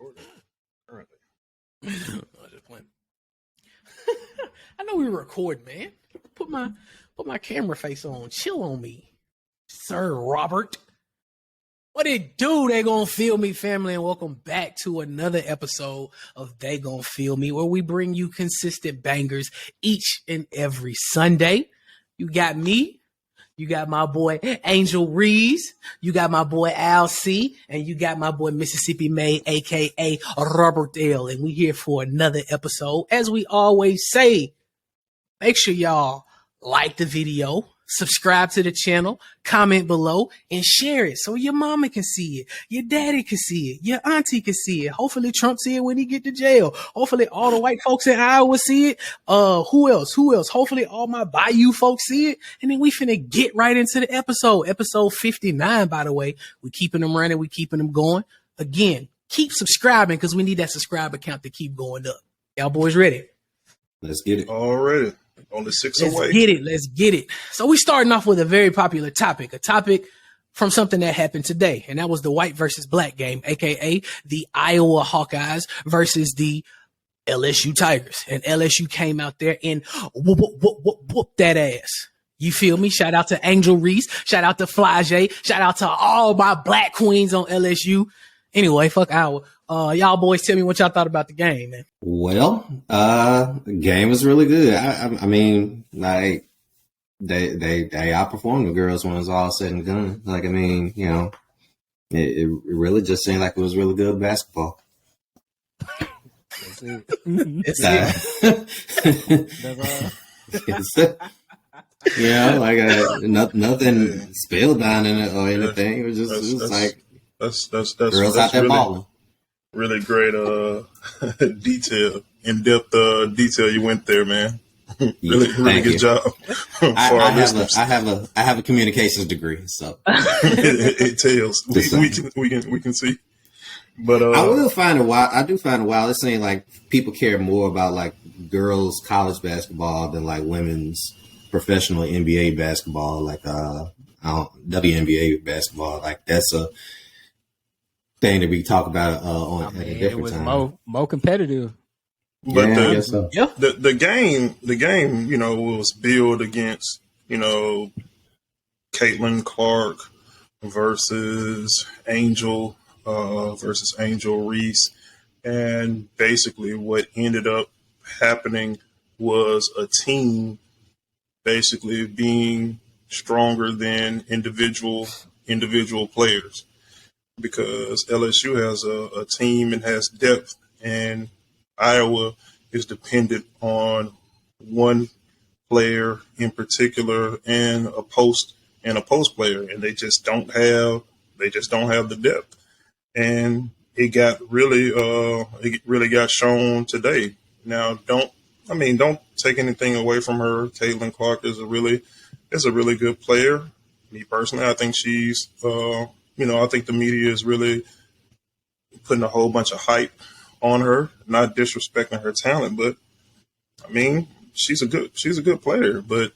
recording currently. I just playing. I know we were recording, man. Put my camera face on. Chill on me, Sir Robert. What it do? They gonna feel me, family, and welcome back to another episode of They Gonna Feel Me, where we bring you consistent bangers each and every Sunday. You got me. You got my boy Angel Reese, you got my boy Al C, and you got my boy Mississippi May, aka Robert L. And we here for another episode. As we always say, make sure y'all like the video, subscribe to the channel, comment below, and share it so your mama can see it, your daddy can see it, your auntie can see it. Hopefully Trump see it when he get to jail. Hopefully all the white folks in Iowa see it. Who else? Hopefully all my Bayou folks see it. And then we finna get right into the episode. Episode 59, by the way. We keeping them running. We keeping them going. Again, keep subscribing because we need that subscriber count to keep going up. Y'all boys ready? Let's get it. Already. Only 6 away. Let's get it. So we starting off with a very popular topic, a topic from something that happened today, and that was the white versus black game, aka the Iowa Hawkeyes versus the LSU Tigers. And LSU came out there and whoop that ass. You feel me? Shout out to Angel Reese. Shout out to Fly J. Shout out to all my black queens on LSU. Anyway, fuck Iowa. Y'all boys tell me what y'all thought about the game, man. Well, the game was really good. I mean, like they outperformed the girls when it was all said and done. Like, I mean, you know, it really just seemed like it was really good basketball. That's it. That's all. Yeah, like nothing spilled down in it or anything. It was just like that's girls out there really, balling. Really great in-depth detail you went there, man. really good job. I have a communications degree, so it tells. We can see. But I will find a while. I do find a while. It seems like people care more about like girls' college basketball than like women's professional NBA basketball, like WNBA basketball. Like that's a thing that we talk about at a different time. It was more competitive. But yeah, the game, you know, was built against, you know, Caitlin Clark versus Angel Reese. And basically what ended up happening was a team basically being stronger than individual players, because LSU has a team and has depth, and Iowa is dependent on one player in particular and a post player, and they just don't have the depth. And it really got shown today. Now, don't take anything away from her. Caitlin Clark is a really good player. Me personally, I think she's I think the media is really putting a whole bunch of hype on her, not disrespecting her talent, but I mean, she's a good player. But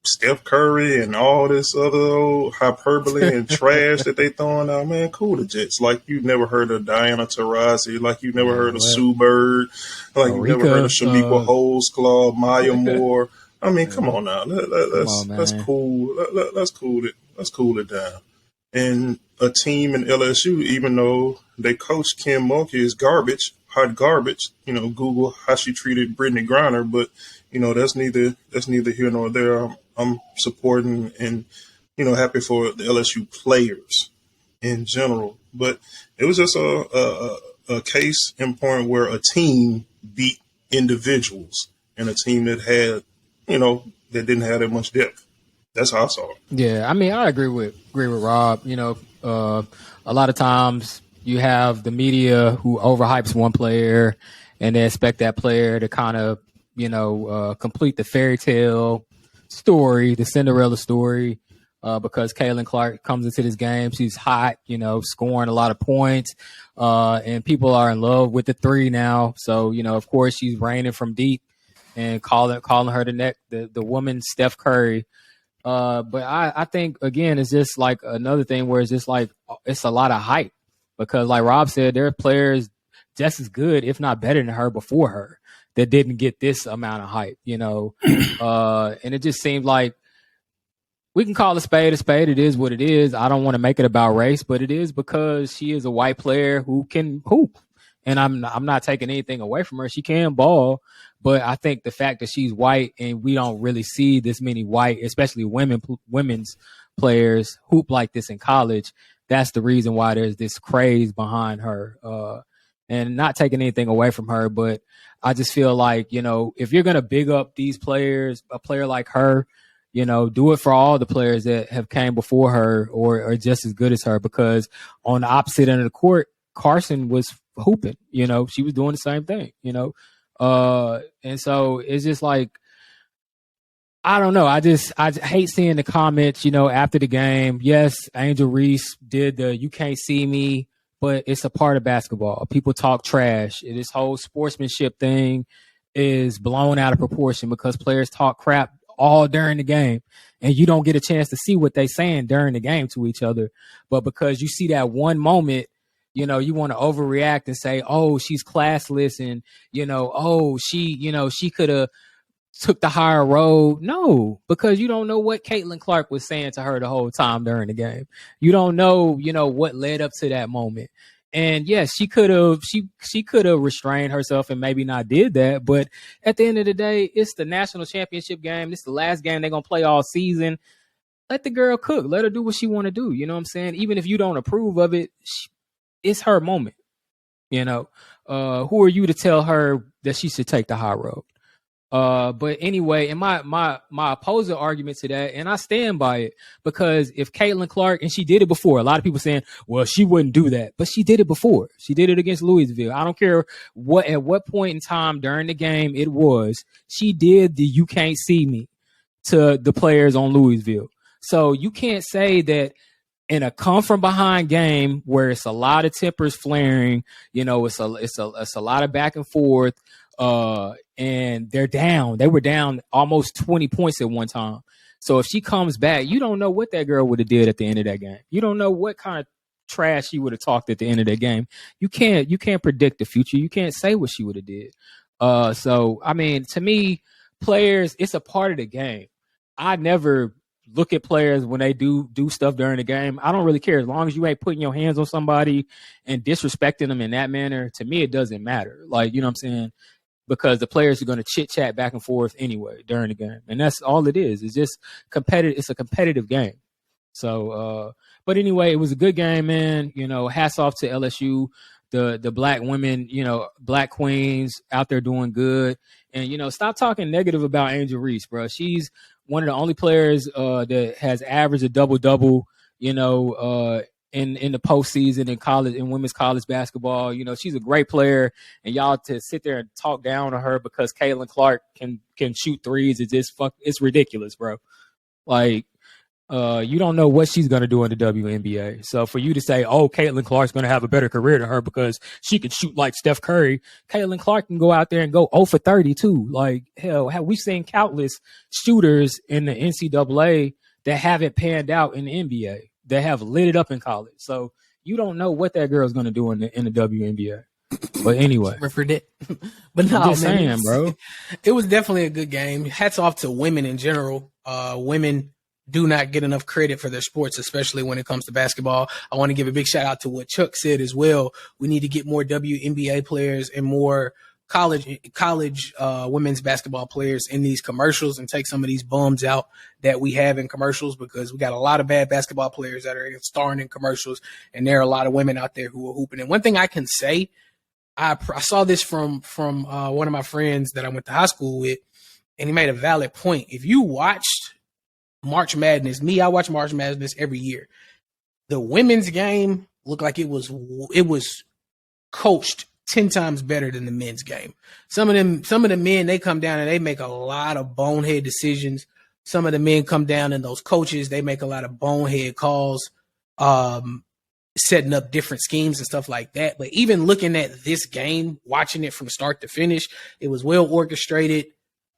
Steph Curry and all this other old hyperbole and trash that they throwing out, man, cool the Jets. Like you never heard of Diana Taurasi, like you never heard of Sue Bird, like you never heard of Shaniqua Holesclaw, Maya Moore. I mean, come on now, let's cool it down. And a team in LSU, even though they coach Kim Mulkey is hot garbage. You know, Google how she treated Brittany Griner, but you know that's neither here nor there. I'm supporting and happy for the LSU players in general, but it was just a case in point where a team beat individuals and a team that had that didn't have that much depth. That's how I saw it. Yeah, I mean, I agree with Rob. You know, a lot of times you have the media who overhypes one player and they expect that player to kind of, complete the fairy tale story, the Cinderella story, because Caitlin Clark comes into this game. She's hot, scoring a lot of points, and people are in love with the three now. So, of course, she's raining from deep and calling her the woman Steph Curry. But I think, again, it's just like another thing where it's just like it's a lot of hype because, like Rob said, there are players just as good, if not better than her before her that didn't get this amount of hype, you know? And it just seemed like we can call a spade a spade. It is what it is. I don't want to make it about race, but it is because she is a white player who can hoop. And I'm not taking anything away from her. She can ball, but I think the fact that she's white and we don't really see this many white, especially women's players hoop like this in college, that's the reason why there's this craze behind her. And not taking anything away from her, but I just feel like, you know, if you're going to big up these players, a player like her, you know, do it for all the players that have came before her or are just as good as her, because on the opposite end of the court, Carson was hooping, you know, she was doing the same thing, you know? And so it's just like, I don't know. I hate seeing the comments, you know, after the game. Yes, Angel Reese did the "you can't see me," but it's a part of basketball. People talk trash. This whole sportsmanship thing is blown out of proportion because players talk crap all during the game, and you don't get a chance to see what they're saying during the game to each other. But because you see that one moment, you know, you want to overreact and say, "Oh, she's classless," and you know, "Oh, she could have took the higher road." No, because you don't know what Caitlin Clark was saying to her the whole time during the game. You don't know, you know, what led up to that moment. And yes, she could have restrained herself and maybe not did that. But at the end of the day, it's the national championship game. It's the last game they're gonna play all season. Let the girl cook. Let her do what she want to do. You know what I'm saying? Even if you don't approve of it, it's her moment. You know, who are you to tell her that she should take the high road? But anyway, and my opposing argument to that, and I stand by it, because if Caitlin Clark, and she did it before, a lot of people saying, well, she wouldn't do that, but she did it before. She did it against Louisville. I don't care at what point in time during the game it was, she did the "you can't see me" to the players on Louisville. So you can't say that in a come from behind game where it's a lot of tempers flaring, you know, it's a lot of back and forth. And they were down almost 20 points at one time. So if she comes back, you don't know what that girl would have did at the end of that game. You don't know what kind of trash she would have talked at the end of that game. You can't predict the future. You can't say what she would have did. So I mean, to me, players, it's a part of the game. I never look at players when they do stuff during the game. I don't really care. As long as you ain't putting your hands on somebody and disrespecting them in that manner, to me, it doesn't matter. Like, you know what I'm saying? Because the players are going to chit chat back and forth anyway during the game. And that's all it is. It's just competitive. It's a competitive game. So, but anyway, it was a good game, man. You know, hats off to LSU, the black women, you know, black queens out there doing good. And, you know, stop talking negative about Angel Reese, bro. She's one of the only players that has averaged a double-double, you know, in the postseason in college, in women's college basketball. You know, she's a great player, and y'all to sit there and talk down on her because Caitlin Clark can shoot threes, it's ridiculous, bro. Like, you don't know what she's gonna do in the WNBA. So for you to say, oh, Caitlin Clark's gonna have a better career than her because she can shoot like Steph Curry, Caitlin Clark can go out there and go 0 for 30 too. Like, hell, we've seen countless shooters in the NCAA that haven't panned out in the NBA. That have lit it up in college. So you don't know what that girl's going to do in the WNBA. But anyway. But no, I'm just saying, bro. It was definitely a good game. Hats off to women in general. Women do not get enough credit for their sports, especially when it comes to basketball. I want to give a big shout out to what Chuck said as well. We need to get more WNBA players and more college women's basketball players in these commercials and take some of these bums out that we have in commercials, because we got a lot of bad basketball players that are starring in commercials, and there are a lot of women out there who are hooping. And one thing I can say, I saw this from one of my friends that I went to high school with, and he made a valid point. If you watched March Madness, I watch March Madness every year. The women's game looked like it was coached 10 times better than the men's game. Some of the men, they come down and they make a lot of bonehead decisions. Some of the men come down and those coaches, they make a lot of bonehead calls, setting up different schemes and stuff like that. But even looking at this game, watching it from start to finish, it was well orchestrated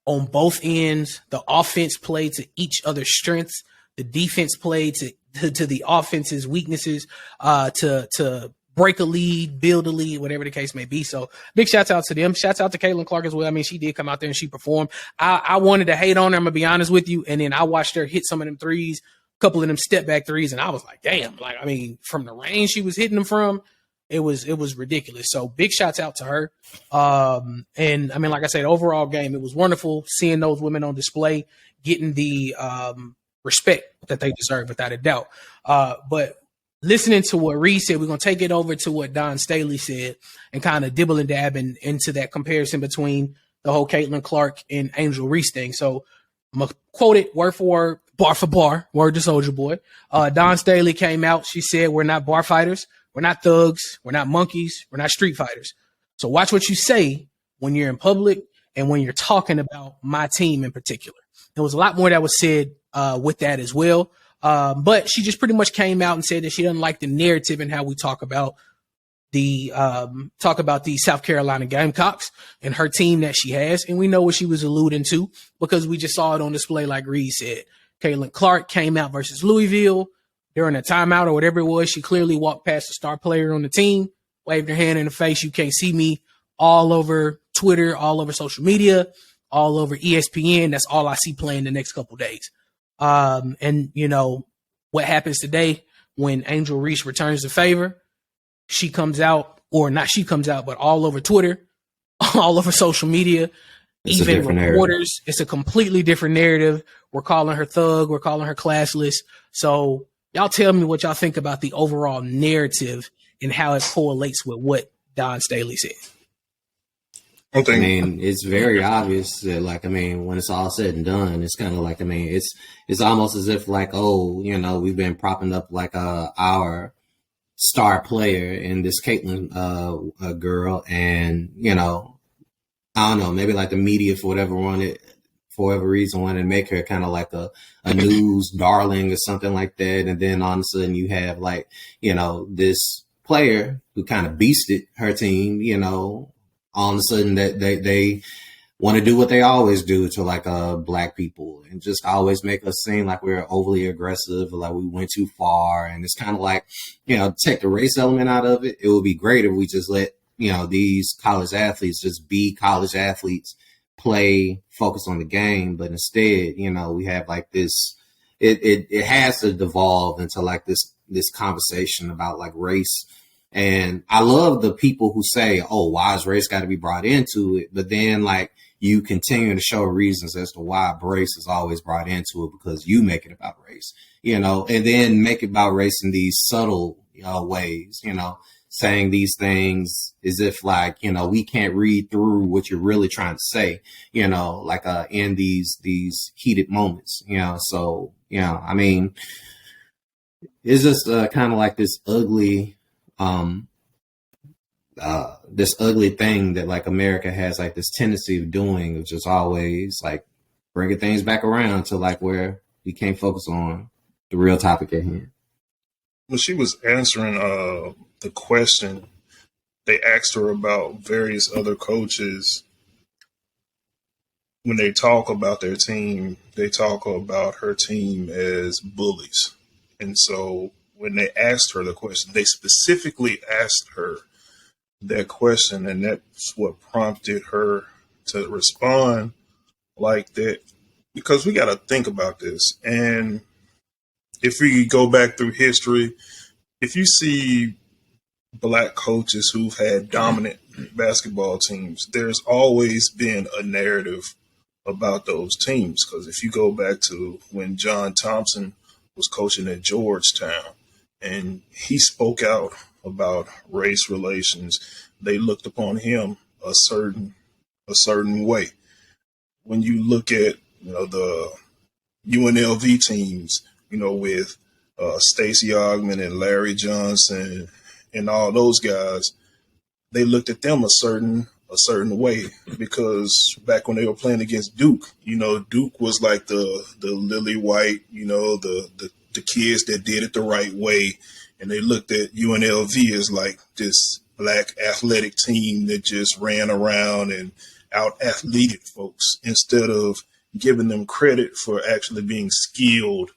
on both ends. The offense played to each other's strengths. The defense played to the offense's weaknesses, to break a lead, build a lead, whatever the case may be. So big shouts out to them. Shouts out to Caitlin Clark as well. I mean, she did come out there and she performed. I wanted to hate on her, I'm gonna be honest with you. And then I watched her hit some of them threes, a couple of them step back threes, and I was like, damn, like, I mean, from the range she was hitting them from, it was ridiculous. So big shouts out to her. And I mean, like I said, overall game, it was wonderful seeing those women on display, getting the respect that they deserve without a doubt. But listening to what Reese said, we're going to take it over to what Dawn Staley said and kind of dibble and dabbing into that comparison between the whole Caitlin Clark and Angel Reese thing. So I'm going to quote it word for word, bar for bar, word to Soldier Boy. Dawn Staley came out. She said, we're not bar fighters. We're not thugs. We're not monkeys. We're not street fighters. So watch what you say when you're in public and when you're talking about my team in particular. There was a lot more that was said with that as well. But she just pretty much came out and said that she doesn't like the narrative and how we talk about the South Carolina Gamecocks and her team that she has. And we know what she was alluding to because we just saw it on display, like Reese said. Caitlin Clark came out versus Louisville during a timeout or whatever it was. She clearly walked past the star player on the team, waved her hand in the face. You can't see me all over Twitter, all over social media, all over ESPN. That's all I see playing the next couple days. And you know what happens today when Angel Reese returns the favor, she comes out, or not she comes out, but all over Twitter, all over social media, It's even reporters. It's a completely different narrative. We're calling her thug. We're calling her classless. So y'all tell me what y'all think about the overall narrative and how it correlates with what Dawn Staley said. I mean, it's very obvious that, like, I mean, when it's all said and done, it's kind of like, I mean, it's almost as if, like, oh, you know, we've been propping up like our star player in this Caitlin girl, and you know, I don't know, maybe like the media for whatever reason wanted to make her kind of like a news darling or something like that, and then all of a sudden you have, like, you know, this player who kind of beasted her team, you know. All of a sudden that they want to do what they always do to, like, black people, and just always make us seem like we're overly aggressive, or like we went too far. And it's kind of like, you know, take the race element out of it. It would be great if we just let, you know, these college athletes just be college athletes, play, focus on the game. But instead, you know, we have like this, it has to devolve into like this conversation about like race. And I love the people who say, oh, why is race got to be brought into it? But then, like, you continue to show reasons as to why race is always brought into it, because you make it about race, you know, and then make it about race in these subtle ways, you know, saying these things as if, like, you know, we can't read through what you're really trying to say, you know, like in these heated moments, you know. So, you know, I mean, it's just kind of like this ugly thing that, like, America has, like, this tendency of doing, of just always, like, bringing things back around to, like, where we can't focus on the real topic at hand. When she was answering the question, they asked her about various other coaches. When they talk about their team, they talk about her team as bullies. And so when they asked her the question, they specifically asked her that question, and that's what prompted her to respond like that. Because we got to think about this. And if we go back through history, if you see black coaches who've had dominant basketball teams, there's always been a narrative about those teams. Because if you go back to when John Thompson was coaching at Georgetown, and he spoke out about race relations, they looked upon him a certain way. When you look at, you know, the UNLV teams, you know, with Stacey Augmon and Larry Johnson and all those guys, they looked at them a certain way, because back when they were playing against Duke, you know, Duke was like the lily white, you know, the kids that did it the right way. And they looked at UNLV as like this black athletic team that just ran around and out-athleted folks, instead of giving them credit for actually being skilled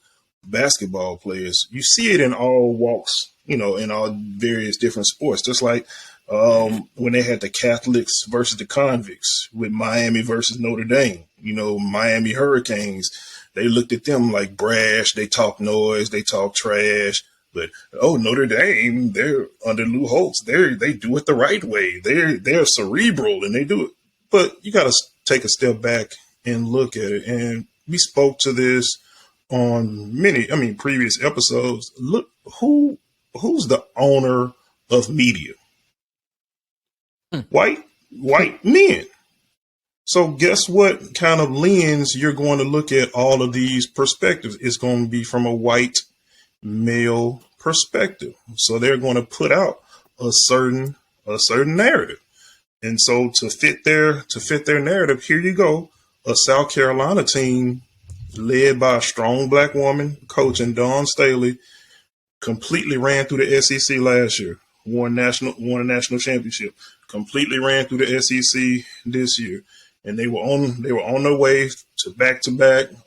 basketball players. You see it in all walks in all various different sports. Just like when they had the Catholics versus the convicts with Miami versus Notre Dame, Miami Hurricanes, they looked at them like brash. They talk noise, they talk trash. But Notre Dame, they're under Lou Holtz. They do it the right way. They're cerebral and they do it. But you got to take a step back and look at it. And we spoke to this on previous episodes. Look, who's the owner of media? White men. So guess what kind of lens you're going to look at all of these perspectives? It's going to be from a white male perspective. So they're going to put out a certain narrative. And so to fit their narrative, here you go. A South Carolina team led by a strong black woman coaching, Dawn Staley, completely ran through the SEC last year, won a national championship, completely ran through the SEC this year. And they were on their way to back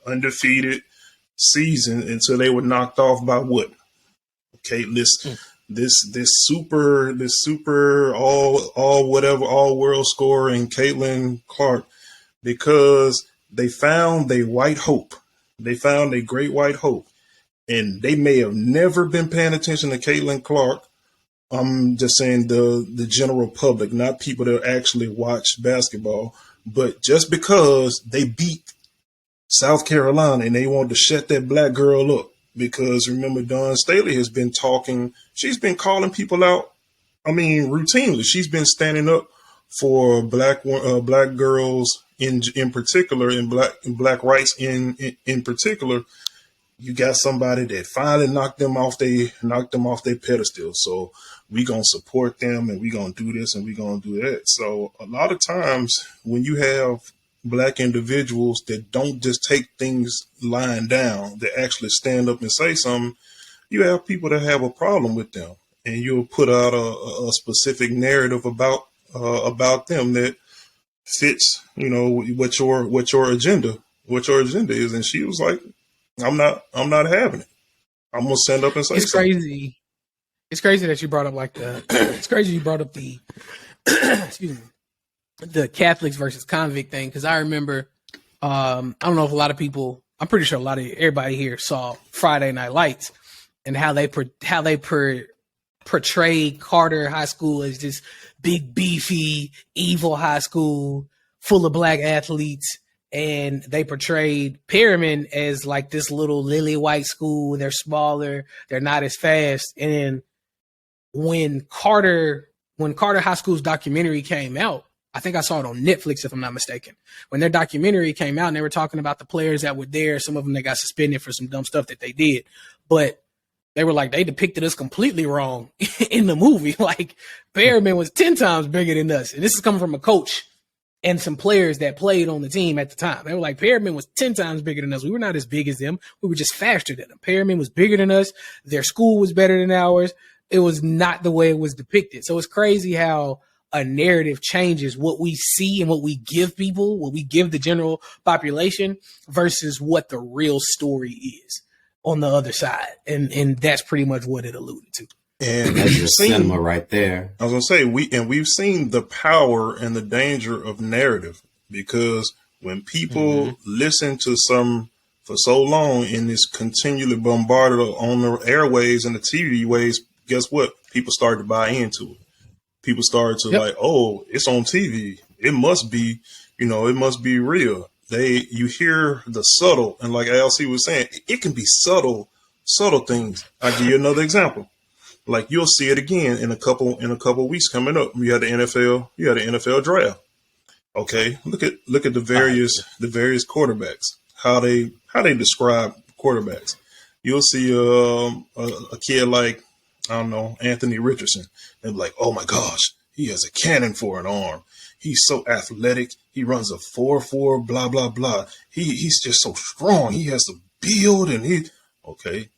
undefeated season until they were knocked off by what? Okay, this super all world scorer in Caitlin Clark, because they found a white hope. They found a great white hope. And they may have never been paying attention to Caitlin Clark. I'm just saying the general public, not people that actually watch basketball. But just because they beat South Carolina and they wanted to shut that black girl up, because remember, Dawn Staley has been talking. She's been calling people out. Routinely. She's been standing up for black girls in particular, and black rights in particular. You got somebody that finally knocked them off their pedestal. So we gonna support them, and we gonna do this, and we gonna do that. So a lot of times when you have black individuals that don't just take things lying down, that actually stand up and say something, you have people that have a problem with them, and you'll put out a specific narrative about them that fits, what your agenda is. And she was like, I'm not having it. I'm gonna stand up and say something. It's crazy that you brought up it's crazy you brought up the excuse me, the Catholics versus convict thing, because I remember I don't know if a lot of people, I'm pretty sure everybody here saw Friday Night Lights and how they portrayed Carter High School as this big beefy evil high school full of black athletes, and they portrayed Perryman as like this little lily white school. They're smaller, they're not as fast. And when Carter High School's documentary came out, I think I saw it on Netflix, if I'm not mistaken. When their documentary came out and they were talking about the players that were there, some of them they got suspended for some dumb stuff that they did. But they were like, they depicted us completely wrong in the movie. Like, Perryman was 10 times bigger than us. And this is coming from a coach and some players that played on the team at the time. They were like, Perryman was 10 times bigger than us. We were not as big as them. We were just faster than them. Perryman was bigger than us. Their school was better than ours. It was not the way it was depicted. So it's crazy how a narrative changes what we see and what we give people, what we give the general population versus what the real story is on the other side. And that's pretty much what it alluded to. And that's your cinema right there. I was gonna say we've seen the power and the danger of narrative, because when people listen to some for so long and is continually bombarded on the airways and the TV waves, guess what? People start to buy into it. People started to like, oh, it's on TV. It must be, it must be real. You hear the subtle, and like ALC was saying, it can be subtle things. I'll give you another example. Like, you'll see it again in a couple weeks coming up. You had the NFL draft. Okay, look at the various quarterbacks, how they describe quarterbacks. You'll see a kid like, I don't know, Anthony Richardson. They're like, oh my gosh, he has a cannon for an arm. He's so athletic. He runs a 4.4, blah, blah, blah. He's just so strong. He has a build, and okay,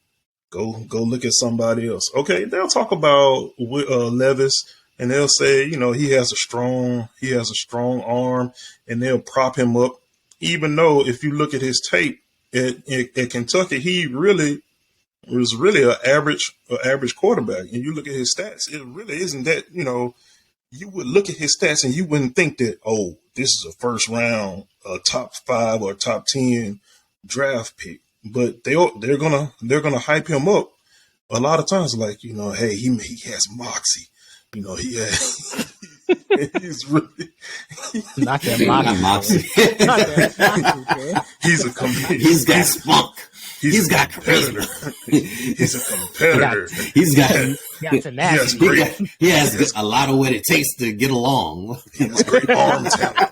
go look at somebody else. Okay, they'll talk about Levis, and they'll say, he has a strong arm, and they'll prop him up. Even though if you look at his tape at Kentucky, he really was really an average quarterback. And you look at his stats, it really isn't that, you would look at his stats and you wouldn't think that, oh, this is a first round, a top 5 or top 10 draft pick. But they're gonna hype him up a lot of times, like, hey, he has moxie. He's really not that moxie. He's a competitor. He's got spunk. He's got competitor. He's a competitor. He's got tenacity. He has a lot of what it takes to get along. He has great arm talent.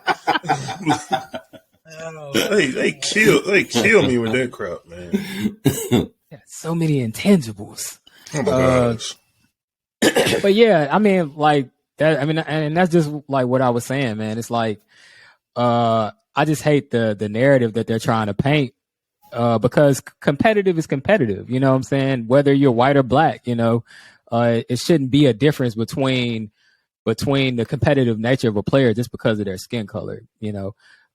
They kill me with that crap, man. So many intangibles. Oh my gosh. But yeah, I mean, like that. I mean, and that's just like what I was saying, man. It's like, I just hate the narrative that they're trying to paint, because competitive is competitive. You know what I'm saying? Whether you're white or black, it shouldn't be a difference between the competitive nature of a player just because of their skin color.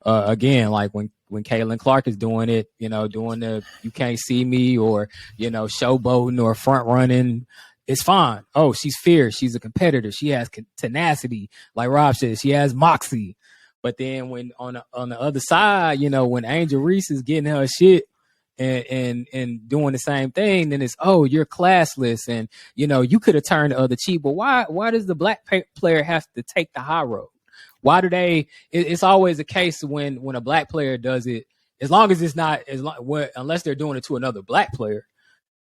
Again, like when Caitlin Clark is doing it, doing the "you can't see me" or showboating or front running. It's fine. Oh, she's fierce. She's a competitor. She has tenacity. Like Rob says, she has moxie. But then when on the other side, when Angel Reese is getting her shit and doing the same thing, then it's, oh, you're classless. And, you could have turned the other cheek. But why does the black player have to take the high road? Why do they? It's always a case when a black player does it, as long as it's not, unless they're doing it to another black player,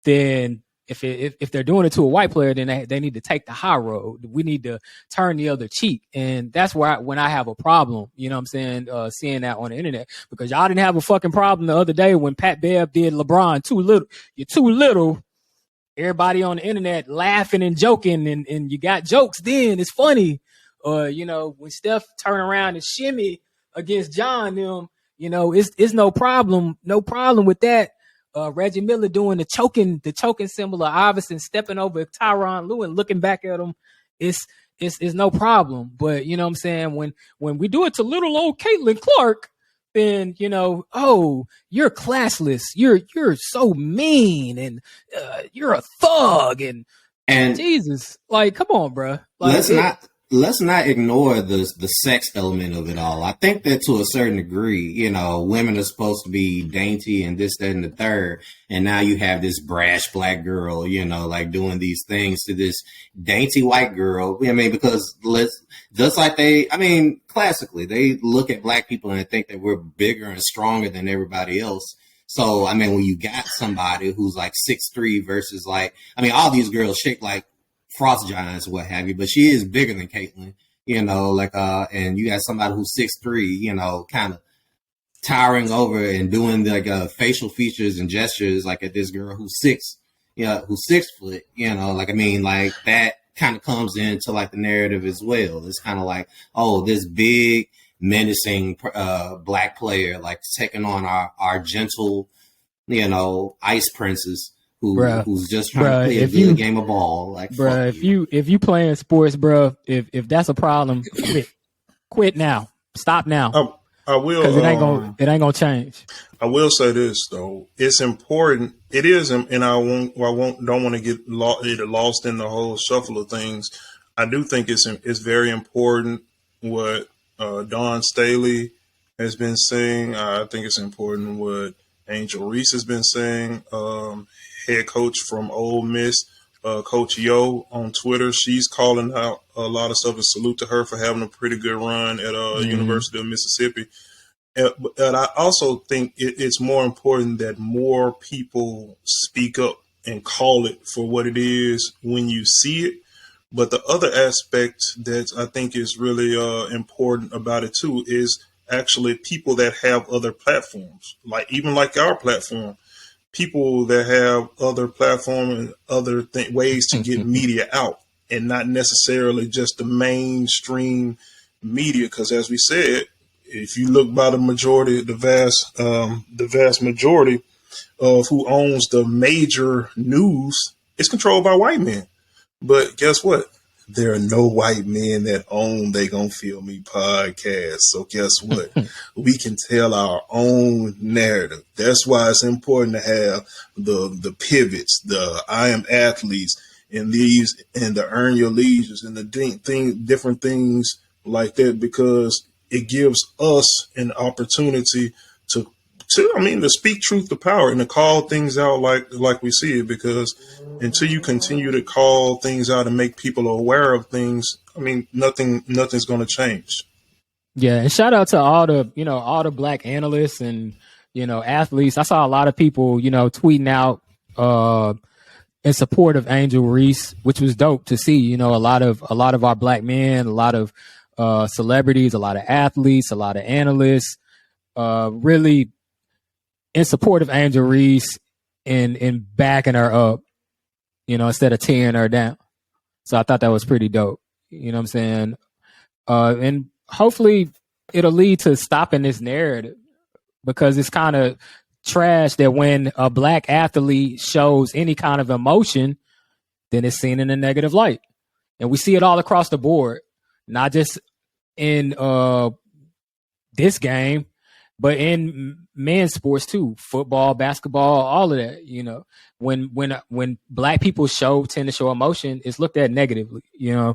then if they're doing it to a white player, then they need to take the high road. We need to turn the other cheek. And that's where when I have a problem, what I'm saying, seeing that on the internet, because y'all didn't have a fucking problem the other day when Pat Bev did LeBron too little. You're too little. Everybody on the internet laughing and joking, and you got jokes then. It's funny. When Steph turn around and shimmy against John, it's no problem with that. Reggie Miller doing the choking symbol of Iverson stepping over Tyronn Lue and looking back at him, it's no problem. But you know what I'm saying, when we do it to little old Caitlin Clark, then oh, you're classless, you're so mean, and you're a thug, and Jesus, like, come on, bro. Like, let's not ignore the sex element of it all. I think that to a certain degree, women are supposed to be dainty and this, that, and the third. And now you have this brash black girl, like doing these things to this dainty white girl. I mean, because classically, they look at black people and think that we're bigger and stronger than everybody else. So, I mean, when you got somebody who's like 6'3" versus all these girls shake like frost giants, what have you, but she is bigger than Caitlin, and you got somebody who's 6'3", kind of towering over and doing facial features and gestures like at this girl who's 6 foot, that kind of comes into like the narrative as well. It's kind of like, oh, this big menacing black player like taking on our gentle, ice princess. Who's just trying to play a good game of ball? Like, bro, if you playing sports, bro, if that's a problem, quit now, stop now. I will, because it ain't gonna change. I will say this though, it's important. It is, and don't want to get lost in the whole shuffle of things. I do think it's very important what Dawn Staley has been saying. I think it's important what Angel Reese has been saying. Head coach from Ole Miss, Coach Yo on Twitter, she's calling out a lot of stuff, and salute to her for having a pretty good run at University of Mississippi. But I also think it's more important that more people speak up and call it for what it is when you see it. But the other aspect that I think is really important about it too is actually people that have other platforms, like our platform. People that have other platforms and other ways to get media out, and not necessarily just the mainstream media. Because as we said, if you look by the vast majority of who owns the major news, it's controlled by white men. But guess what? there are no white men that own They Gon' Feel Me podcast. So guess what? We can tell our own narrative. That's why it's important to have the pivots, the I am athletes, and the earn your leisures and the different things like that, because it gives us an opportunity to speak truth to power and to call things out like we see it, because until you continue to call things out and make people aware of things, nothing's going to change. Yeah, and shout out to all the black analysts and athletes. I saw a lot of people tweeting out in support of Angel Reese, which was dope to see. A lot of our black men, a lot of celebrities, a lot of athletes, a lot of analysts, really in support of Angel Reese and backing her up, instead of tearing her down. So I thought that was pretty dope. You know what I'm saying? And hopefully it'll lead to stopping this narrative, because it's kind of trash that when a black athlete shows any kind of emotion, then it's seen in a negative light. And we see it all across the board, not just in this game, but in men's sports too, football, basketball, all of that. When black people tend to show emotion, it's looked at negatively.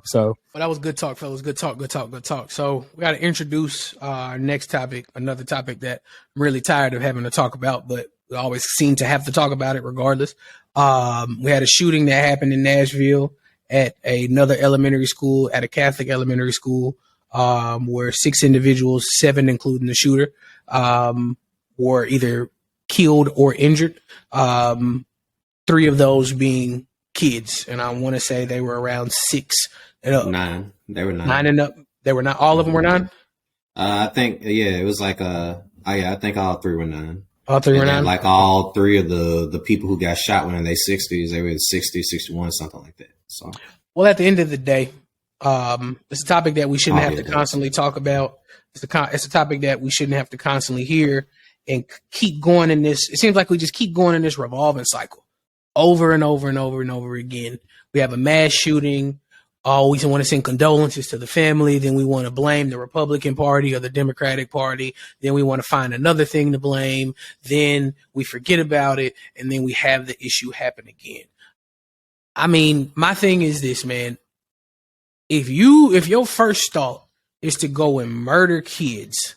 So. Well, that was good talk, fellas. Good talk. So we got to introduce our next topic, another topic that I'm really tired of having to talk about, but we always seem to have to talk about it regardless. We had a shooting that happened in Nashville at another elementary school, at a Catholic elementary school, where 6 individuals, 7 including the shooter, were either killed or injured. 3 of those being kids, and I want to say they were around 6 and up. 9. They were 9. 9 and up. They were not. All of them were 9. I think it was like I think all 3 were 9. All 3 were 9. Like all 3 of the people who got shot when in their 60s, they were 60, 61, something like that. So, well, at the end of the day, it's a topic that we shouldn't have to constantly talk about. It's a topic that we shouldn't have to constantly hear and keep going in this. It seems like we just keep going in this revolving cycle over and over and over and over again. We have a mass shooting. We want to send condolences to the family. Then we want to blame the Republican Party or the Democratic Party. Then we want to find another thing to blame. Then we forget about it. And then we have the issue happen again. My thing is this, man. If your first thought is to go and murder kids,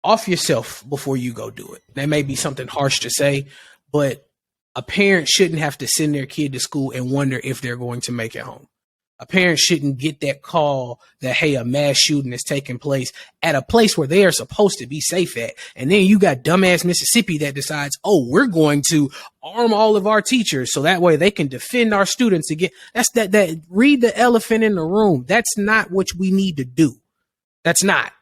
off yourself before you go do it. That may be something harsh to say, but a parent shouldn't have to send their kid to school and wonder if they're going to make it home. A parent shouldn't get that call that, hey, a mass shooting is taking place at a place where they are supposed to be safe at. And then you got dumbass Mississippi that decides, we're going to arm all of our teachers so that way they can defend our students again. That's that read the elephant in the room. That's not what we need to do. That's not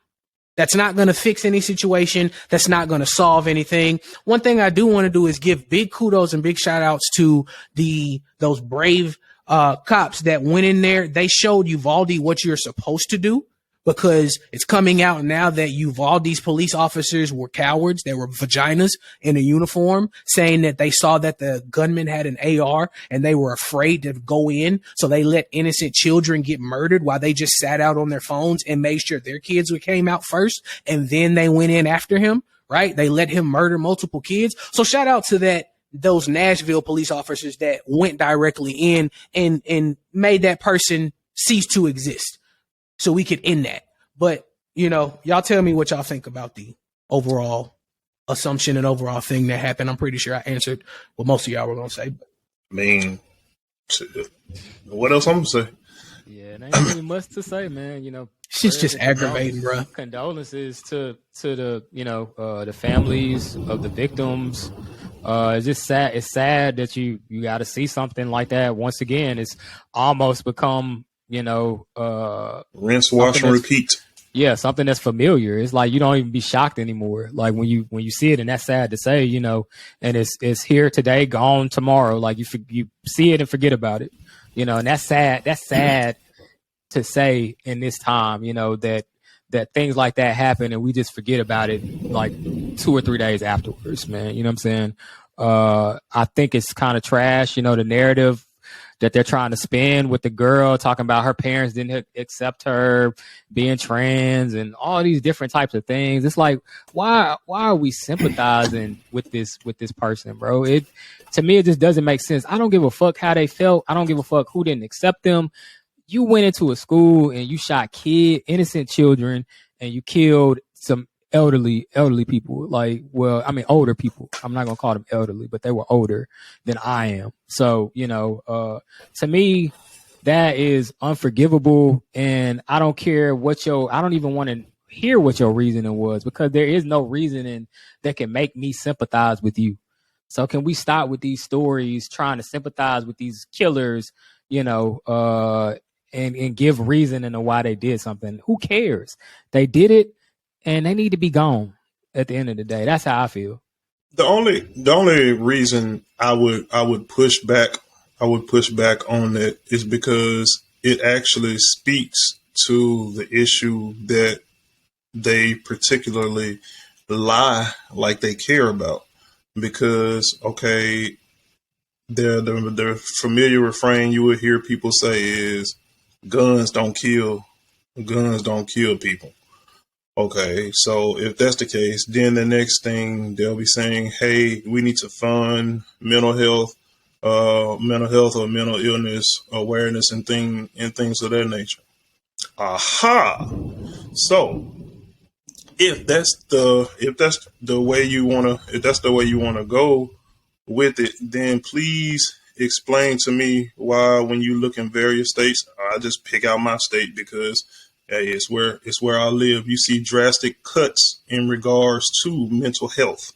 going to fix any situation. That's not going to solve anything. One thing I do want to do is give big kudos and big shout outs to those brave cops that went in there. They showed Uvalde what you're supposed to do, because it's coming out now that Uvalde's police officers were cowards. They were vaginas in a uniform, saying that they saw that the gunman had an AR and they were afraid to go in. So they let innocent children get murdered while they just sat out on their phones and made sure their kids came out first. And then they went in after him, right? They let him murder multiple kids. So shout out to those Nashville police officers that went directly in and made that person cease to exist so we could end that. But, y'all tell me what y'all think about the overall assumption and overall thing that happened. I'm pretty sure I answered what most of y'all were going to say. What else I'm going to say? Yeah, there ain't really much to say, man. Shit's just aggravating, bro. Condolences to the the families of the victims. It's just sad. It's sad that you got to see something like that once again. It's almost become rinse, wash, and repeat. Yeah, something that's familiar. It's like you don't even be shocked anymore. Like when you see it, and that's sad to say, and it's here today, gone tomorrow. Like you see it and forget about it, and that's sad. That's sad to say in this time, that things like that happen and we just forget about it like 2 or 3 days afterwards, man. You know what I'm saying? I think it's kind of trash, the narrative that they're trying to spin with the girl, talking about her parents didn't accept her being trans and all these different types of things. It's like, why are we sympathizing with this person, bro? To me, it just doesn't make sense. I don't give a fuck how they felt. I don't give a fuck who didn't accept them. You went into a school and you shot innocent children, and you killed some elderly people. Like, well, I mean, older people. I'm not going to call them elderly, but they were older than I am. So, to me, that is unforgivable. And I don't care I don't even want to hear what your reasoning was, because there is no reasoning that can make me sympathize with you. So can we stop with these stories trying to sympathize with these killers, and give reasoning on why they did something? Who cares? They did it, and they need to be gone at the end of the day. That's how I feel. The only reason I would push back on that is because it actually speaks to the issue that they particularly lie like they care about. Because, okay, the familiar refrain you would hear people say is, guns don't kill people. Okay, so if that's the case, then the next thing they'll be saying, hey, we need to fund mental health or mental illness awareness and things of that nature. Aha. So if that's the way you wanna go with it, then please explain to me why, when you look in various states, I just pick out my state because, hey, it's where I live. You see drastic cuts in regards to mental health.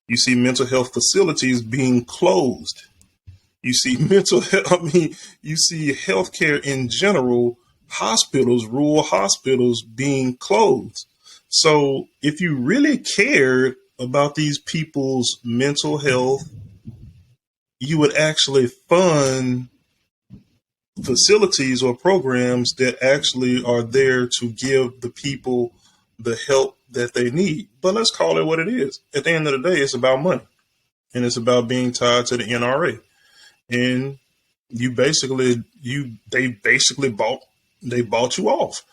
You see mental health facilities being closed. You see you see healthcare in general, rural hospitals being closed. So if you really cared about these people's mental health, you would actually fund facilities or programs that actually are there to give the people the help that they need. But let's call it what it is. At the end of the day, it's about money, and it's about being tied to the NRA. And they basically bought you off.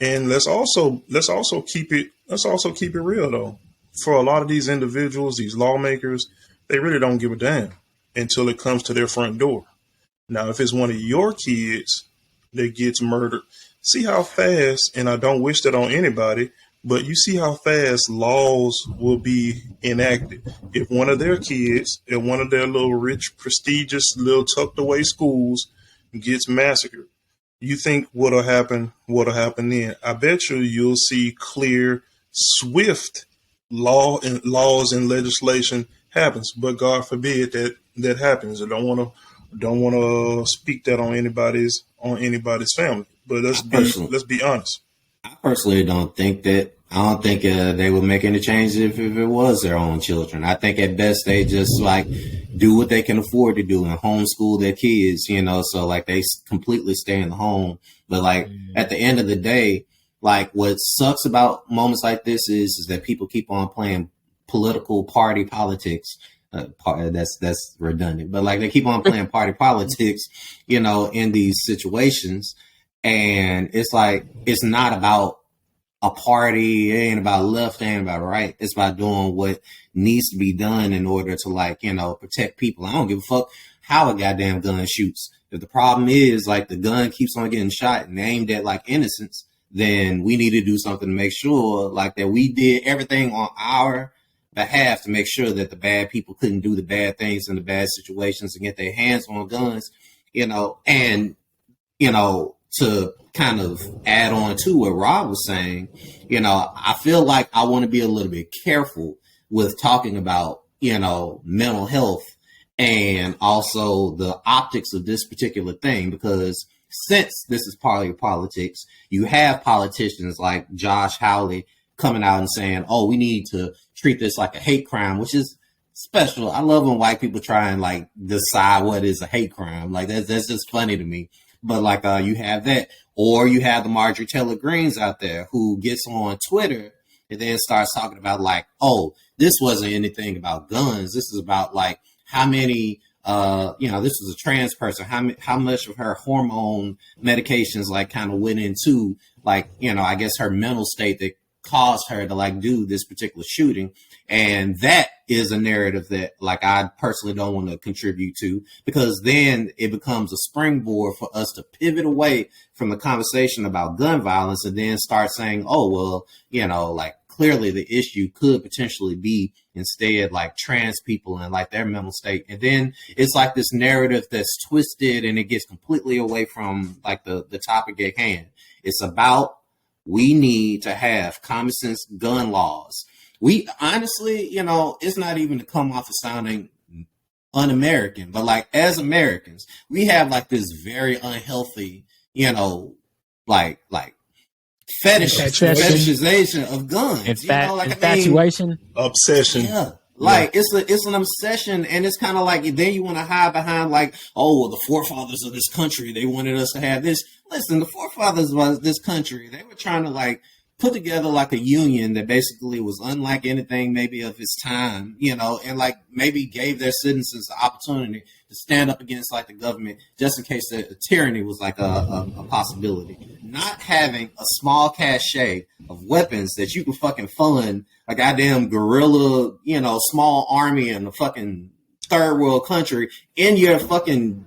And let's also keep it real though. For a lot of these individuals, these lawmakers, they really don't give a damn until it comes to their front door. Now, if it's one of your kids that gets murdered, see how fast, and I don't wish that on anybody, but you see how fast laws will be enacted. If one of their kids at one of their little rich, prestigious, little tucked away schools gets massacred, you think what'll happen then? I bet you'll see clear, swift laws and legislation happens. But God forbid that happens. I don't want to speak that on anybody's family. But let's be honest. I personally don't think that. I don't think they would make any changes if it was their own children. I think at best they just like do what they can afford to do and homeschool their kids, so like they completely stay in the home. But like at the end of the day, like what sucks about moments like this is that people keep on playing political party politics. That's redundant, but like they keep on playing party politics, in these situations. And it's like, it's not about a party. It ain't about left, it ain't about right. It's about doing what needs to be done in order to protect people. I don't give a fuck how a goddamn gun shoots. If the problem is like the gun keeps on getting shot and aimed at like innocents, then we need to do something to make sure like that we did everything on our behalf to make sure that the bad people couldn't do the bad things in the bad situations and get their hands on guns, and to kind of add on to what Rob was saying, I feel like I want to be a little bit careful with talking about, mental health and also the optics of this particular thing, because since this is partly politics, you have politicians like Josh Hawley coming out and saying, oh, we need to treat this like a hate crime, which is special. I love when white people try and like decide what is a hate crime. Like that's just funny to me. But like you have that, or you have the Marjorie Taylor Greens out there who gets on Twitter and then starts talking about like, oh, this wasn't anything about guns. This is about like how many this was a trans person, how much of her hormone medications like kind of went into like, I guess her mental state that caused her to like do this particular shooting. And that is a narrative that like I personally don't want to contribute to, because then it becomes a springboard for us to pivot away from the conversation about gun violence and then start saying, oh, well, like clearly the issue could potentially be instead like trans people and like their mental state. And then it's like this narrative that's twisted and it gets completely away from like the topic at hand. It's about, we need to have common sense gun laws. We honestly, it's not even to come off of sounding un-American, but like as Americans, we have like this very unhealthy, like fetishization of guns. Infatuation. Obsession. Yeah. Like it's an obsession, and it's kind of like then you want to hide behind like, oh, well, the forefathers of this country, they wanted us to have this. Listen, the forefathers of this country, they were trying to like put together like a union that basically was unlike anything maybe of its time, and like maybe gave their citizens the opportunity to stand up against like the government just in case the tyranny was like a possibility. Not having a small cachet of weapons that you can fucking fund a goddamn guerrilla, small army in a fucking third world country in your fucking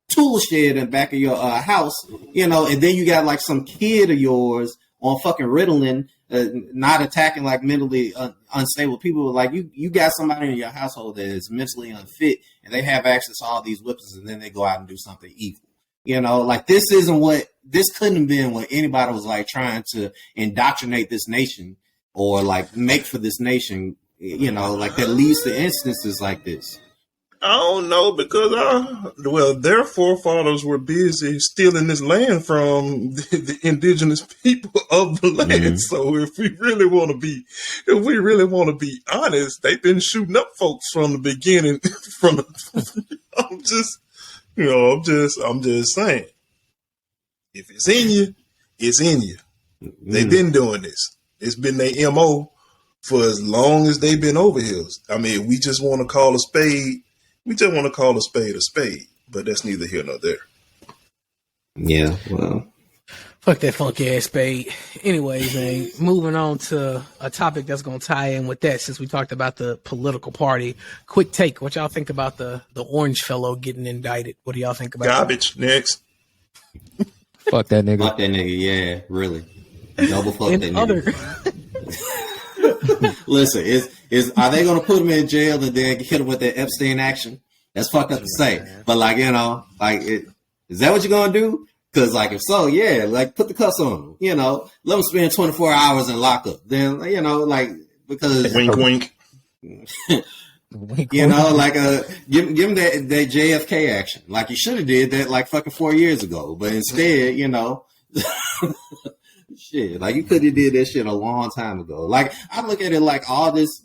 tool shed in the back of your house, and then you got like some kid of yours on fucking Ritalin, not attacking like mentally unstable people. Like you got somebody in your household that is mentally unfit and they have access to all these weapons and then they go out and do something evil. Like this couldn't have been what anybody was like trying to indoctrinate this nation or like make for this nation, like that leads to instances like this. I don't know, because their forefathers were busy stealing this land from the indigenous people of the land. Mm-hmm. So if we really want to be honest, they've been shooting up folks from the beginning. I'm just saying, if it's in you, it's in you. Mm-hmm. They've been doing this. It's been their MO for as long as they've been over here. I mean, we just want to call a spade. We just want to call a spade, but that's neither here nor there. Yeah, well. Fuck that funky ass spade. Anyways, man, moving on to a topic that's going to tie in with that, since we talked about the political party. Quick take. What y'all think about the orange fellow getting indicted? What do y'all think about garbage? That? Next. Fuck that nigga. Fuck that nigga, yeah, really. Double fuck that nigga. Listen, are they gonna put him in jail and then hit him with that Epstein action? That's fucked up to say, but like is that what you're gonna do? Because like if so, yeah, like put the cuffs on him. Let him spend 24 hours in lockup. Then like because wink wink. Like give him that JFK action. Like you should have did that like fucking 4 years ago, but instead, shit, like you could have did that shit a long time ago. Like I look at it like all this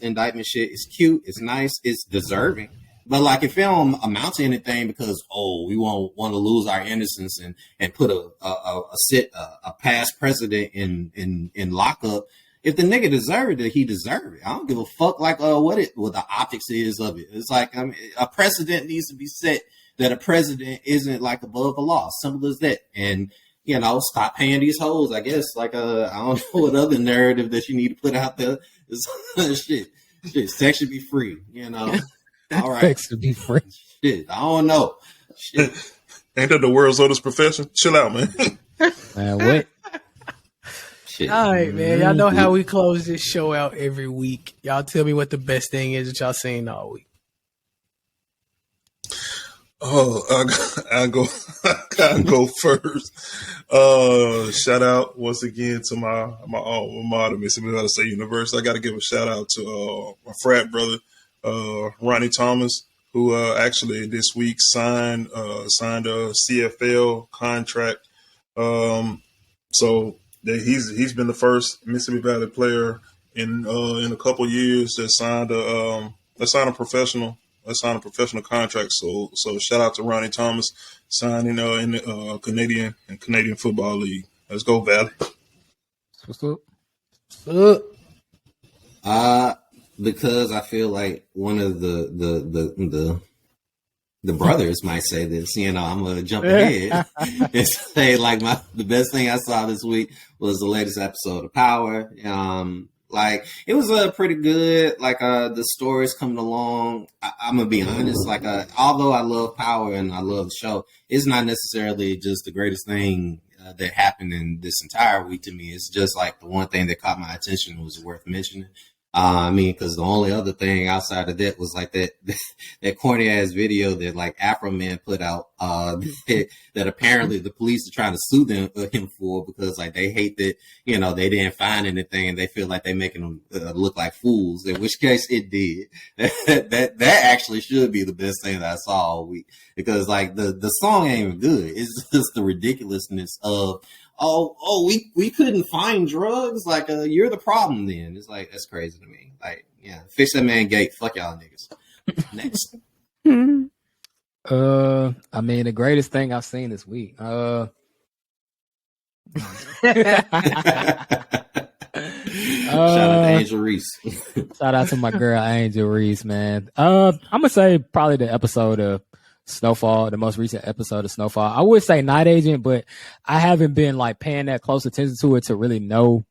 indictment shit is cute, it's nice, it's deserving. But like if it don't amount to anything because we won't want to lose our innocence and put a past president in lockup. If the nigga deserved it, he deserved it. I don't give a fuck like what the optics is of it. It's like a precedent needs to be set that a president isn't like above the law. Simple as that. And stop paying these hoes, I guess. Like, I don't know what other narrative that you need to put out there. Shit, sex should be free, All right. Sex should be free. Shit, I don't know. Shit. Ain't that the world's oldest profession? Chill out, man. Man, what? Shit. All right, man. Y'all know how we close this show out every week. Y'all tell me what the best thing is that y'all seen all week. Oh, I go first. Shout out once again to my alma mater, Mississippi State University. I got to give a shout out to my frat brother, Ronnie Thomas, who actually this week signed a CFL contract. So that he's been the first Mississippi Valley player in a couple of years that signed a professional. Let's sign a professional contract. So shout out to Ronnie Thomas signing in the Canadian Football League. Let's go, Valley. What's up? Because I feel like one of the the brothers might say this. I'm gonna jump ahead and say like the best thing I saw this week was the latest episode of Power. Like it was pretty good. Like the story's coming along. I'm gonna be honest. Like although I love Power and I love the show, it's not necessarily just the greatest thing that happened in this entire week to me. It's just like the one thing that caught my attention was worth mentioning. Because the only other thing outside of that was like that corny ass video that like Afro Man put out that apparently the police are trying to sue him for because like they hate that they didn't find anything and they feel like they're making them look like fools. In which case it did. That actually should be the best thing that I saw all week because like the song ain't even good. It's just the ridiculousness of. We couldn't find drugs. Like, you're the problem then. It's like, that's crazy to me. Like, yeah, fix that man gate. Fuck y'all niggas. Next. The greatest thing I've seen this week. Shout out to Angel Reese. Shout out to my girl, Angel Reese, man. I'm going to say probably the episode of Snowfall, the most recent episode of Snowfall. I would say Night Agent, but I haven't been like paying that close attention to it to really know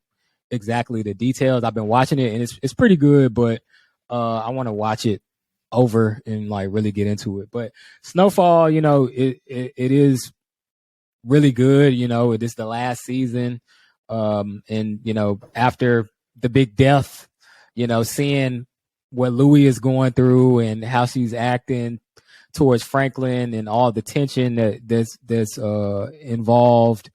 exactly the details. I've been watching it and it's pretty good, but I want to watch it over and like really get into it. But Snowfall, it is really good. It is the last season. And after the big death, seeing what Louis is going through and how she's acting towards Franklin and all the tension that's involved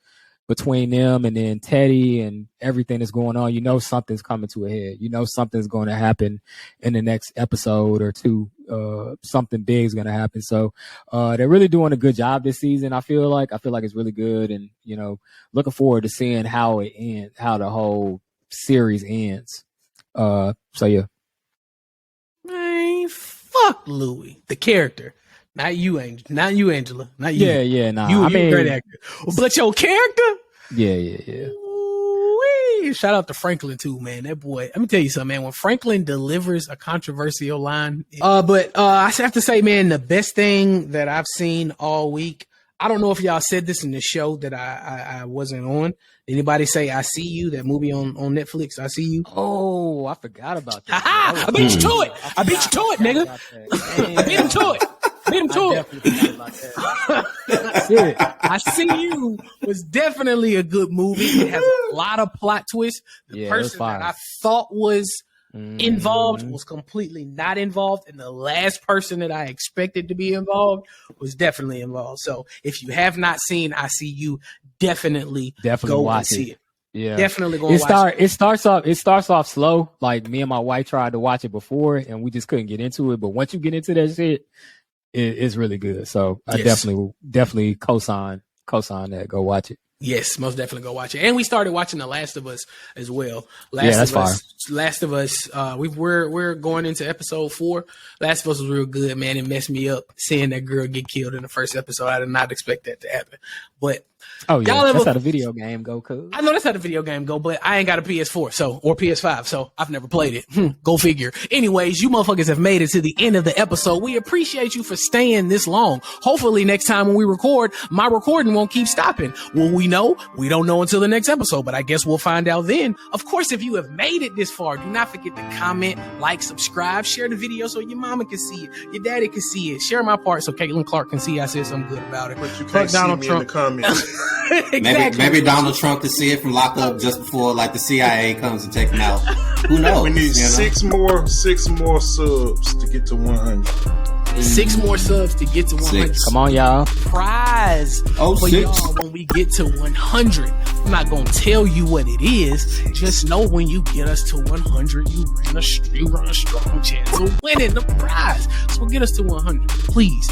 between them and then Teddy and everything that's going on, something's coming to a head. Something's going to happen in the next episode or two. Something big is going to happen. So they're really doing a good job this season. I feel like it's really good, and looking forward to seeing how it ends, how the whole series ends. So yeah. Man, fuck Louis, the character. Not you, Angela. Not you. Yeah, nah. You a great actor. But your character? Yeah. Ooh-wee. Shout out to Franklin too, man. That boy. Let me tell you something, man. When Franklin delivers a controversial line, but I have to say, man, the best thing that I've seen all week. I don't know if y'all said this in the show that I wasn't on. Anybody say I See You, that movie on Netflix, I See You? Oh, I forgot about that. Ha-ha! I beat you to it. I beat you to it, nigga. I beat him to it. Beat him to it. I See You was definitely a good movie. It has a lot of plot twists. The person that I thought was involved was completely not involved, and the last person that I expected to be involved was definitely involved. So if you have not seen I See You, definitely go watch and see it. Yeah, definitely go and watch it. It starts off slow. Like me and my wife tried to watch it before, and we just couldn't get into it. But once you get into that shit, it's really good. So I definitely co-sign that. Go watch it. Yes, most definitely go watch it. And we started watching The Last of Us as well. That's fire. Last of Us. We're going into episode 4. Last of Us was real good, man. It messed me up seeing that girl get killed in the first episode. I did not expect that to happen. But that's how the video game go, cuz. I know that's how the video game go, but I ain't got a PS4 or PS5, so I've never played it. Go figure. Anyways, you motherfuckers have made it to the end of the episode. We appreciate you for staying this long. Hopefully next time when we record, my recording won't keep stopping. Will we know? We don't know until the next episode, but I guess we'll find out then. Of course, if you have made it this far, do not forget to comment, like, subscribe, share the video so your mama can see it, your daddy can see it. Share my part so Caitlin Clark can see I said something good about it. But you can't see me in the comments. Exactly. Maybe Donald Trump could see it from lockup just before like the CIA comes and take him out. Who knows? We need 6 more subs to get to 100. 6 more subs to get to 100. Come on, y'all. Prize for y'all when we get to 100. I'm not going to tell you what it is. Just know when you get us to 100, you run a strong chance of winning the prize. So get us to 100. Please.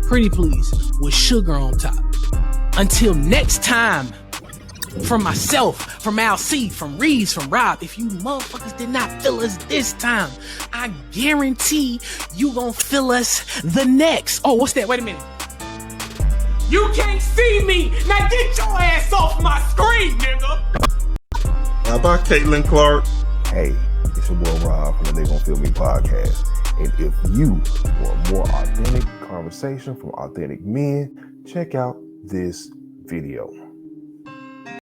Pretty please. With sugar on top. Until next time, from myself, from Al C, from Reese, from Rob, if you motherfuckers did not feel us this time, I guarantee you gonna feel us the next. Oh, what's that? Wait a minute. You can't see me! Now get your ass off my screen, nigga! How about Caitlin Clark? Hey, it's your boy Rob from the They Gon' Feel Me podcast. And if you want more authentic conversation from authentic men, check out this video.